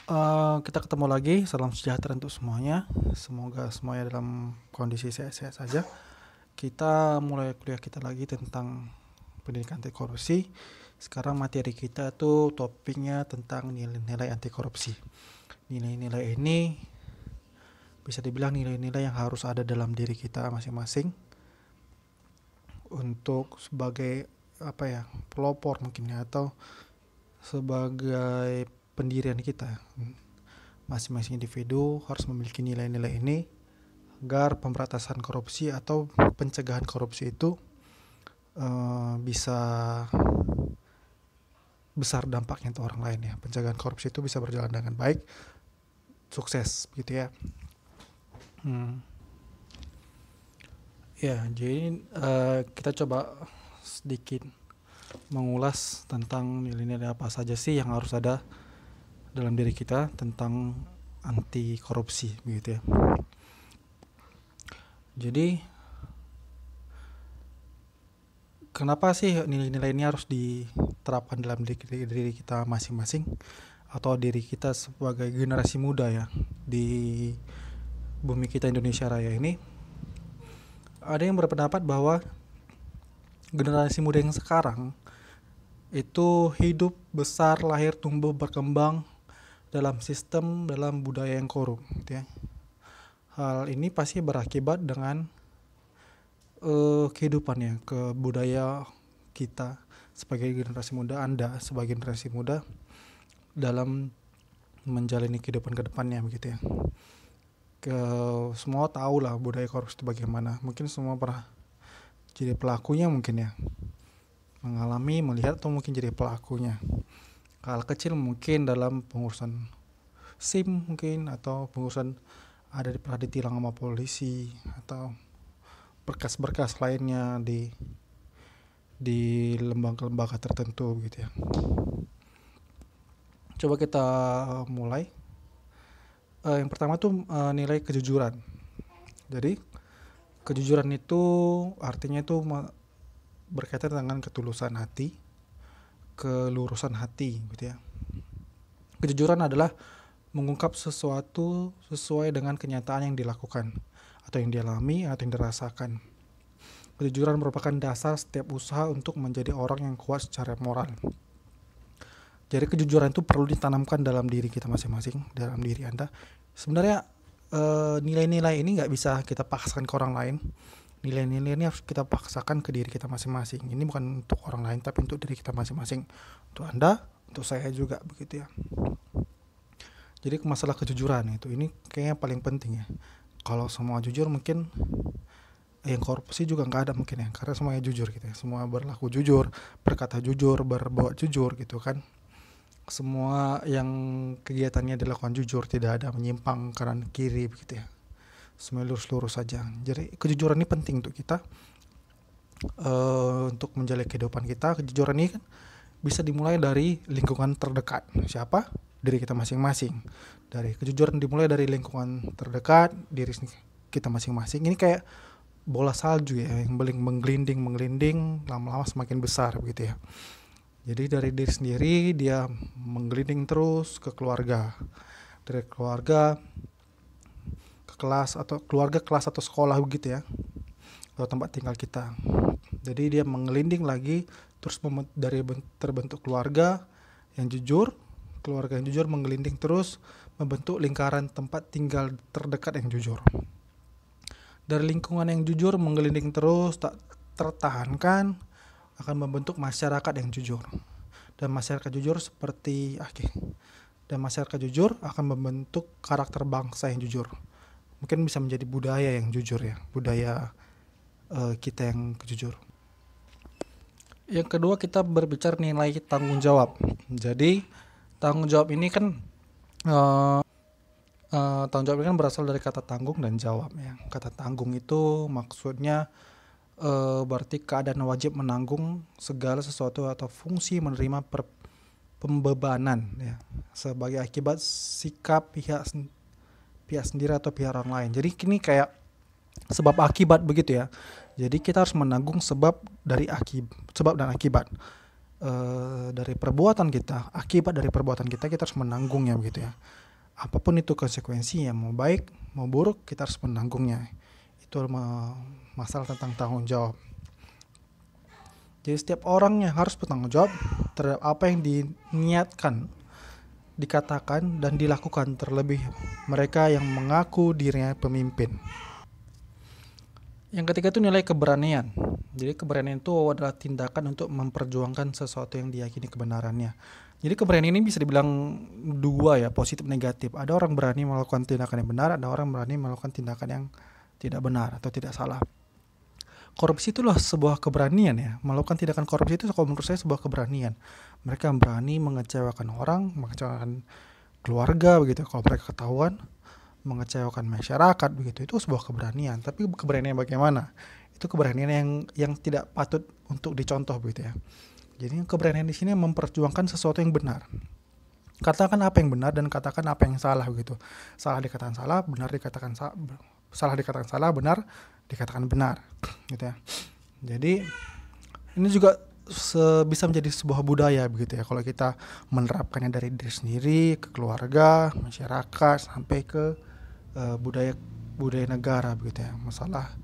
Kita ketemu lagi, salam sejahtera untuk semuanya. Semoga semuanya dalam kondisi sehat-sehat saja. Kita mulai kuliah kita lagi tentang pendidikan anti korupsi. Sekarang materi kita tuh topiknya tentang nilai-nilai anti korupsi. Nilai-nilai ini bisa dibilang nilai-nilai yang harus ada dalam diri kita masing-masing untuk sebagai pelopor mungkin ya, atau sebagai pendirian kita. Masing-masing individu harus memiliki nilai-nilai ini agar pemberantasan korupsi atau pencegahan korupsi itu bisa besar dampaknya untuk orang lain ya. Pencegahan korupsi itu bisa berjalan dengan baik, sukses gitu ya. Ya, jadi kita coba sedikit mengulas tentang nilai-nilai apa saja sih yang harus ada dalam diri kita tentang anti korupsi begitu ya. Jadi kenapa sih nilai-nilai ini harus diterapkan dalam diri kita masing-masing atau diri kita sebagai generasi muda ya di bumi kita Indonesia Raya ini? Ada yang berpendapat bahwa generasi muda yang sekarang itu hidup, besar, lahir, tumbuh, berkembang dalam sistem, dalam budaya yang korup gitu ya. Hal ini pasti berakibat dengan kehidupannya, ke budaya kita sebagai generasi muda, Anda sebagai generasi muda dalam menjalani kehidupan ke depannya begitu ya. Semua tahu lah budaya korupsi itu bagaimana. Mungkin semua pernah jadi pelakunya mungkin ya, mengalami, melihat, atau mungkin jadi pelakunya. Hal kecil mungkin dalam pengurusan SIM mungkin, atau pengurusan pernah ditilang sama polisi, atau berkas-berkas lainnya di lembaga-lembaga tertentu gitu ya. Coba kita mulai. Yang pertama tuh nilai kejujuran. Jadi kejujuran itu artinya itu berkaitan dengan ketulusan hati, kelurusan hati gitu ya. Kejujuran adalah mengungkap sesuatu sesuai dengan kenyataan yang dilakukan atau yang dialami atau yang dirasakan. Kejujuran merupakan dasar setiap usaha untuk menjadi orang yang kuat secara moral. Jadi kejujuran itu perlu ditanamkan dalam diri kita masing-masing, dalam diri Anda. Sebenarnya nilai-nilai ini nggak bisa kita paksakan ke orang lain. Nilai-nilai ini harus kita paksakan ke diri kita masing-masing. Ini bukan untuk orang lain, tapi untuk diri kita masing-masing. Untuk Anda, untuk saya juga begitu ya. Jadi masalah kejujuran ini kayaknya paling penting ya. Kalau semua jujur mungkin yang korupsi juga nggak ada mungkin ya, karena semuanya jujur gitu ya. Semua berlaku jujur, berkata jujur, berbuat jujur gitu kan. Semua yang kegiatannya dilakukan jujur, tidak ada menyimpang kanan kiri begitu ya. Semua lurus-lurus saja. Jadi kejujuran ini penting untuk kita untuk menjalani kehidupan kita. Kejujuran ini kan bisa dimulai dari lingkungan terdekat. Siapa? Diri kita masing-masing. Dari kejujuran dimulai dari lingkungan terdekat, diri kita masing-masing. Ini kayak bola salju ya, yang menggelinding, lama-lama semakin besar begitu ya. Jadi dari diri sendiri dia menggelinding terus ke keluarga, dari keluarga ke kelas atau sekolah begitu ya, atau tempat tinggal kita. Jadi dia menggelinding lagi terus dari terbentuk keluarga yang jujur menggelinding terus membentuk lingkaran tempat tinggal terdekat yang jujur. Dari lingkungan yang jujur menggelinding terus tak tertahankan akan membentuk masyarakat yang jujur. Dan masyarakat jujur akan membentuk karakter bangsa yang jujur. Mungkin bisa menjadi budaya yang jujur ya, budaya kita yang jujur. Yang kedua, kita berbicara nilai tanggung jawab. Jadi tanggung jawab ini kan berasal dari kata tanggung dan jawab ya. Kata tanggung itu maksudnya berarti keadaan wajib menanggung segala sesuatu atau fungsi menerima pembebanan ya, sebagai akibat sikap pihak sendiri atau pihak orang lain. Jadi ini kayak sebab akibat begitu ya. Jadi kita harus menanggung sebab dan akibat. dari perbuatan kita, akibat dari perbuatan kita, kita harus menanggungnya begitu ya. Apapun itu konsekuensinya, mau baik mau buruk, kita harus menanggungnya. Itu masalah tentang tanggung jawab. Jadi setiap orangnya harus bertanggung jawab terhadap apa yang diniatkan, dikatakan dan dilakukan, terlebih mereka yang mengaku dirinya pemimpin. Yang ketiga itu nilai keberanian. Jadi keberanian itu adalah tindakan untuk memperjuangkan sesuatu yang diyakini kebenarannya. Jadi keberanian ini bisa dibilang dua ya, positif negatif. Ada orang berani melakukan tindakan yang benar, ada orang berani melakukan tindakan yang tidak benar atau tidak salah. Korupsi itulah sebuah keberanian ya. Melakukan tindakan korupsi itu kalau menurut saya sebuah keberanian. Mereka berani mengecewakan orang, mengecewakan keluarga begitu. Kalau mereka ketahuan, mengecewakan masyarakat begitu, itu sebuah keberanian. Tapi keberanian bagaimana? Itu keberanian yang tidak patut untuk dicontoh begitu ya. Jadi keberanian di sini memperjuangkan sesuatu yang benar. Katakan apa yang benar dan katakan apa yang salah begitu. Salah dikatakan salah, benar dikatakan salah dikatakan salah, benar dikatakan benar gitu ya. Jadi ini juga bisa menjadi sebuah budaya begitu ya, kalau kita menerapkannya dari diri sendiri ke keluarga, masyarakat, sampai ke budaya negara begitu ya. Masalah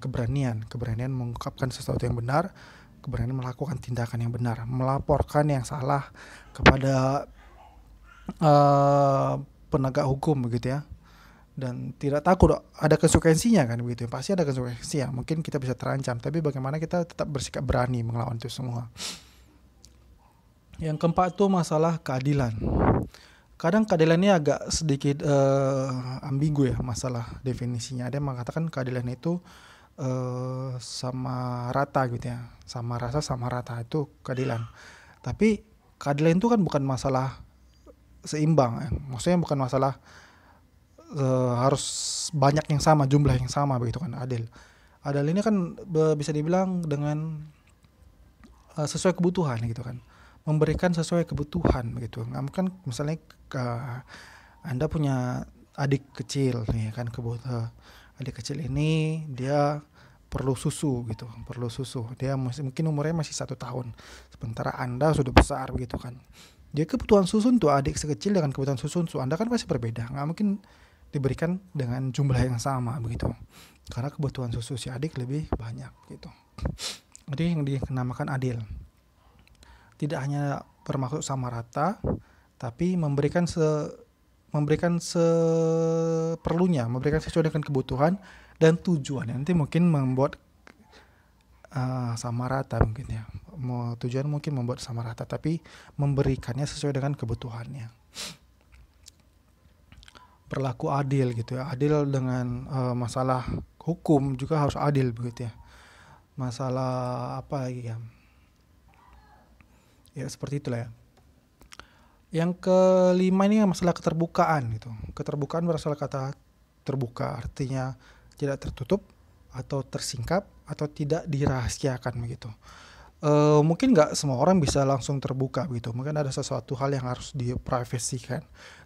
keberanian mengungkapkan sesuatu yang benar, keberanian melakukan tindakan yang benar, melaporkan yang salah kepada penegak hukum begitu ya, dan tidak takut ada konsekuensinya kan begitu. Pasti ada konsekuensi ya, mungkin kita bisa terancam, tapi bagaimana kita tetap bersikap berani melawan itu semua. Yang keempat itu masalah keadilan. Kadang keadilan ini agak sedikit ambigu ya masalah definisinya. Ada yang mengatakan keadilan itu sama rata gitu ya, sama rasa sama rata itu keadilan. Tapi keadilan itu kan bukan masalah seimbang ya. Maksudnya bukan masalah harus banyak yang sama, jumlah yang sama begitu kan. Adil ini kan bisa dibilang dengan sesuai kebutuhan gitu kan, memberikan sesuai kebutuhan begitu. Nggak mungkin misalnya Anda punya adik kecil nih kan, adik kecil ini dia perlu susu gitu, dia mungkin umurnya masih 1 tahun, sementara Anda sudah besar begitu kan. Jadi kebutuhan susu untuk adik sekecil dengan kebutuhan susu untuk Anda kan pasti berbeda, nggak mungkin diberikan dengan jumlah yang sama begitu, karena kebutuhan susu si adik lebih banyak gitu. Jadi yang dinamakan adil tidak hanya bermaksud sama rata, tapi memberikan seperlunya, memberikan sesuai dengan kebutuhan dan tujuan. Nanti mungkin membuat sama rata mungkin ya, tujuan mungkin membuat sama rata, tapi memberikannya sesuai dengan kebutuhannya. Berlaku adil gitu ya, adil dengan masalah hukum juga harus adil begitu ya. Masalah apa lagi ya, ya seperti itulah ya. Yang kelima ini masalah keterbukaan gitu. Keterbukaan berasal kata terbuka, artinya tidak tertutup atau tersingkap atau tidak dirahasiakan begitu. Mungkin nggak semua orang bisa langsung terbuka begitu. Mungkin ada sesuatu hal yang harus diprivasikan.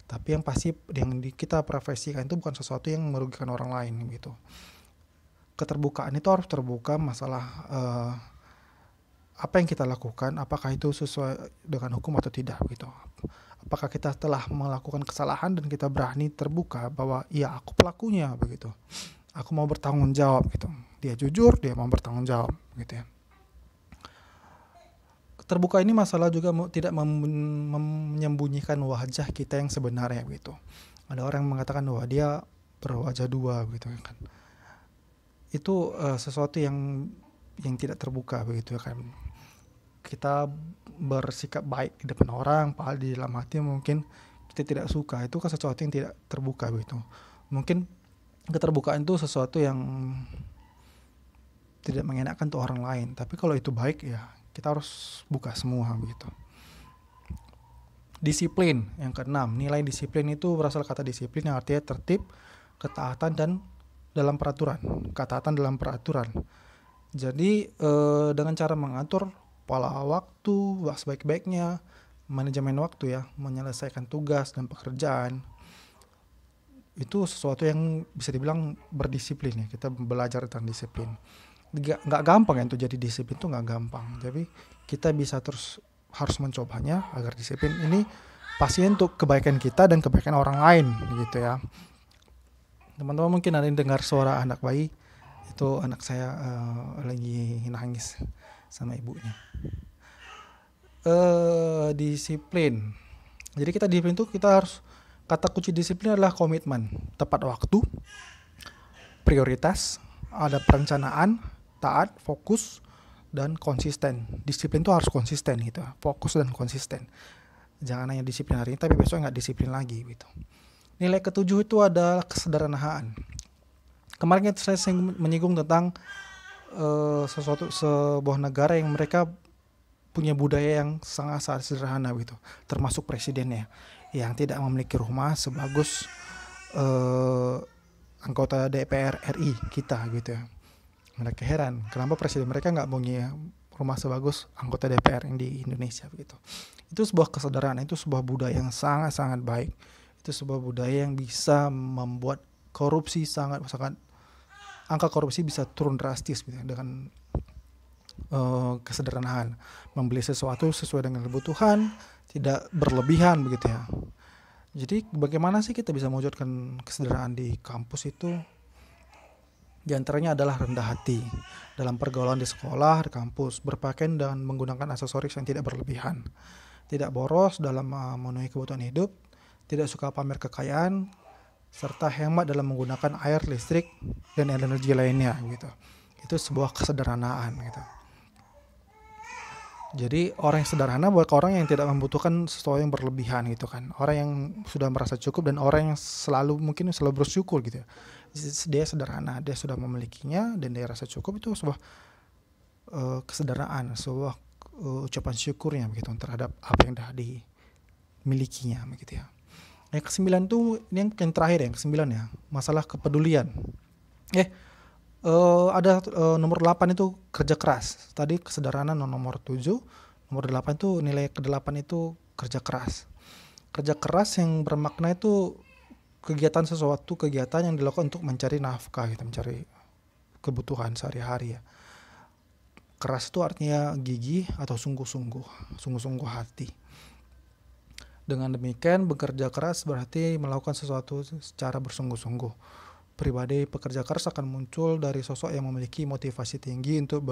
Tapi yang pasti yang kita privasikan itu bukan sesuatu yang merugikan orang lain gitu. Keterbukaan itu harus terbuka masalah apa yang kita lakukan, apakah itu sesuai dengan hukum atau tidak gitu. Apakah kita telah melakukan kesalahan dan kita berani terbuka bahwa iya aku pelakunya begitu, aku mau bertanggung jawab gitu. Dia jujur, dia mau bertanggung jawab gitu ya. Terbuka ini masalah juga tidak menyembunyikan wajah kita yang sebenarnya gitu. Ada orang yang mengatakan bahwa dia berwajah dua gitu kan. Itu sesuatu yang tidak terbuka begitu kan. Kita bersikap baik di depan orang, padahal di dalam hati mungkin kita tidak suka. Itu kan sesuatu yang tidak terbuka begitu. Mungkin keterbukaan itu sesuatu yang tidak mengenakan untuk orang lain, tapi kalau itu baik ya kita harus buka semua begitu. Disiplin yang keenam, nilai disiplin itu berasal kata disiplin yang artinya tertib, ketaatan dan dalam peraturan, ketaatan dalam peraturan. Jadi dengan cara mengatur pola waktu sebaik-baiknya, manajemen waktu ya, menyelesaikan tugas dan pekerjaan, itu sesuatu yang bisa dibilang berdisiplin ya. Kita belajar tentang disiplin. nggak gampang ya untuk jadi disiplin tuh, nggak gampang. Tapi kita bisa terus harus mencobanya agar disiplin ini pasti untuk kebaikan kita dan kebaikan orang lain gitu ya. Teman-teman mungkin ada yang dengar suara anak bayi, itu anak saya lagi nangis sama ibunya. Disiplin. Jadi kita disiplin tuh kita harus, kata kunci disiplin adalah komitmen, tepat waktu, prioritas, ada perencanaan, taat, fokus, dan konsisten. Disiplin tuh harus konsisten gitu, fokus dan konsisten. Jangan hanya disiplin hari ini tapi besok nggak disiplin lagi gitu. Nilai ketujuh itu adalah kesederhanaan. Kemarin saya menyinggung tentang sebuah negara yang mereka punya budaya yang sangat sederhana gitu, termasuk presidennya yang tidak memiliki rumah sebagus anggota DPR RI kita gitu ya. Mereka heran kenapa presiden mereka nggak punya rumah sebagus anggota DPR yang di Indonesia begitu. Itu sebuah kesadaran, itu sebuah budaya yang sangat baik. Itu sebuah budaya yang bisa membuat korupsi angka korupsi bisa turun drastis gitu, dengan kesederhanaan, membeli sesuatu sesuai dengan kebutuhan, tidak berlebihan begitu ya. Jadi bagaimana sih kita bisa mewujudkan kesederhanaan di kampus itu? Di antaranya adalah rendah hati dalam pergaulan di sekolah, di kampus, berpakaian dan menggunakan aksesoris yang tidak berlebihan, tidak boros dalam memenuhi kebutuhan hidup, tidak suka pamer kekayaan, serta hemat dalam menggunakan air, listrik, dan energi lainnya gitu. Itu sebuah kesederhanaan gitu. Jadi orang yang sederhana buat orang yang tidak membutuhkan sesuatu yang berlebihan gitu kan. Orang yang sudah merasa cukup dan orang yang mungkin selalu bersyukur gitu ya. Dia sederhana, dia sudah memilikinya dan dia rasa cukup, itu sebuah kesederhanaan, sebuah ucapan syukurnya begitu terhadap apa yang sudah dimilikinya begitu ya. Yang ke-9 tuh ini yang terakhir ya, yang ke-9 ya, masalah kepedulian. Ada nomor 8 itu kerja keras. Tadi kesederhanaan nomor 7, nomor 8 itu nilai ke-8 itu kerja keras. Kerja keras yang bermakna itu kegiatan yang dilakukan untuk mencari nafkah gitu, mencari kebutuhan sehari-hari ya. Keras itu artinya gigih atau sungguh-sungguh hati. Dengan demikian bekerja keras berarti melakukan sesuatu secara bersungguh-sungguh. Pribadi pekerja keras akan muncul dari sosok yang memiliki motivasi tinggi untuk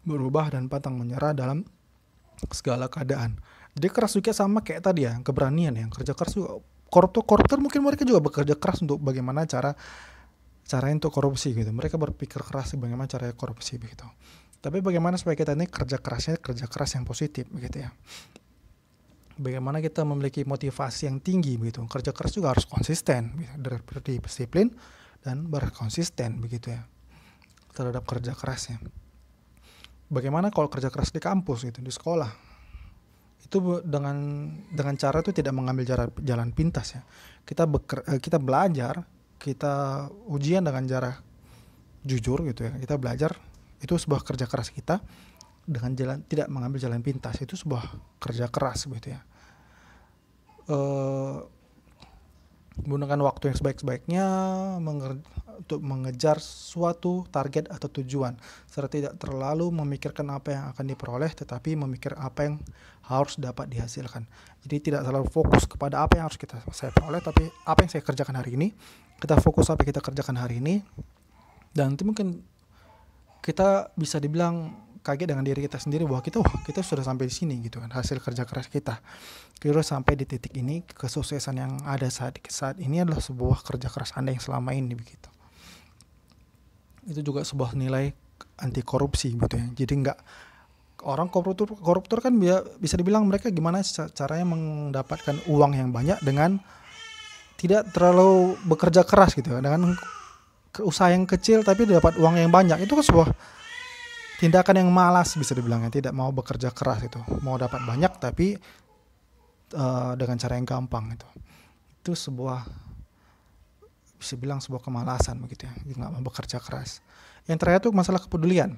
berubah dan pantang menyerah dalam segala keadaan. Jadi keras juga sama kayak tadi ya, keberanian ya. Kerja keras juga, koruptor mungkin mereka juga bekerja keras untuk bagaimana cara untuk korupsi gitu. Mereka berpikir keras bagaimana cara korupsi begitu. Tapi bagaimana supaya kita ini kerja keras yang positif begitu ya. Bagaimana kita memiliki motivasi yang tinggi begitu. Kerja keras juga harus konsisten gitu. Dari disiplin dan berkonsisten begitu ya terhadap kerja kerasnya. Bagaimana kalau kerja keras di kampus gitu, di sekolah? Itu dengan cara itu tidak mengambil jalan pintas ya. Kita belajar, kita ujian dengan cara jujur gitu ya. Kita belajar, itu sebuah kerja keras kita dengan tidak mengambil jalan pintas, itu sebuah kerja keras gitu ya. Menggunakan waktu yang sebaik-baiknya untuk mengejar suatu target atau tujuan, serta tidak terlalu memikirkan apa yang akan diperoleh, tetapi memikir apa yang harus dapat dihasilkan. Jadi tidak terlalu fokus kepada apa yang harus saya peroleh, tapi apa yang saya kerjakan hari ini. Kita fokus apa yang kita kerjakan hari ini, dan nanti mungkin kita bisa dibilang kaget dengan diri kita sendiri bahwa kita sudah sampai di sini gitu kan, hasil kerja keras kita sampai di titik ini. Kesuksesan yang ada saat ini adalah sebuah kerja keras Anda yang selama ini begitu. Itu juga sebuah nilai anti korupsi gitu ya. Jadi enggak orang koruptor kan bisa dibilang mereka gimana caranya mendapatkan uang yang banyak dengan tidak terlalu bekerja keras gitu, dengan usaha yang kecil tapi dapat uang yang banyak. Itu kan sebuah tindakan yang malas bisa dibilangnya, tidak mau bekerja keras itu, mau dapat banyak tapi dengan cara yang gampang itu sebuah, bisa bilang sebuah kemalasan begitu ya, nggak mau bekerja keras. Yang terakhir itu masalah kepedulian.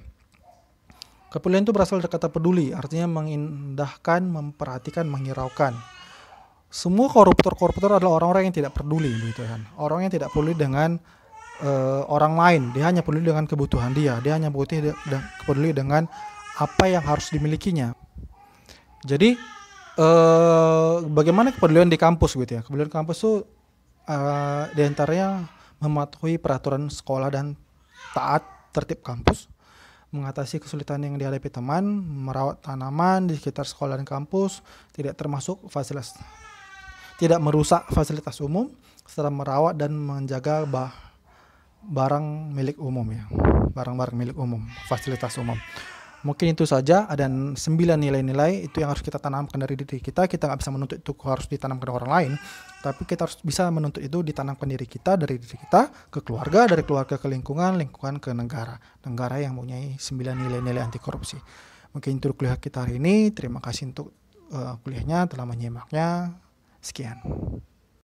Kepedulian itu berasal dari kata peduli, artinya mengindahkan, memperhatikan, menghiraukan. Semua koruptor adalah orang-orang yang tidak peduli gitu kan, orang yang tidak peduli dengan orang lain, dia hanya peduli dengan kebutuhan dia hanya peduli dengan apa yang harus dimilikinya. Jadi bagaimana kepedulian di kampus gitu ya. Kepedulian kampus tuh diantaranya mematuhi peraturan sekolah dan taat tertib kampus, mengatasi kesulitan yang dihadapi teman, merawat tanaman di sekitar sekolah dan kampus, tidak merusak fasilitas umum, serta merawat dan menjaga barang milik umum ya, barang-barang milik umum, fasilitas umum. Mungkin itu saja. Ada 9 nilai-nilai itu yang harus kita tanamkan dari diri kita. Kita nggak bisa menuntut itu harus ditanamkan ke orang lain, tapi kita harus bisa menuntut itu ditanamkan dari diri kita ke keluarga, dari keluarga ke lingkungan ke negara yang mempunyai 9 nilai-nilai anti korupsi. Mungkin itu kuliah kita hari ini. Terima kasih untuk kuliahnya, telah menyimaknya. Sekian.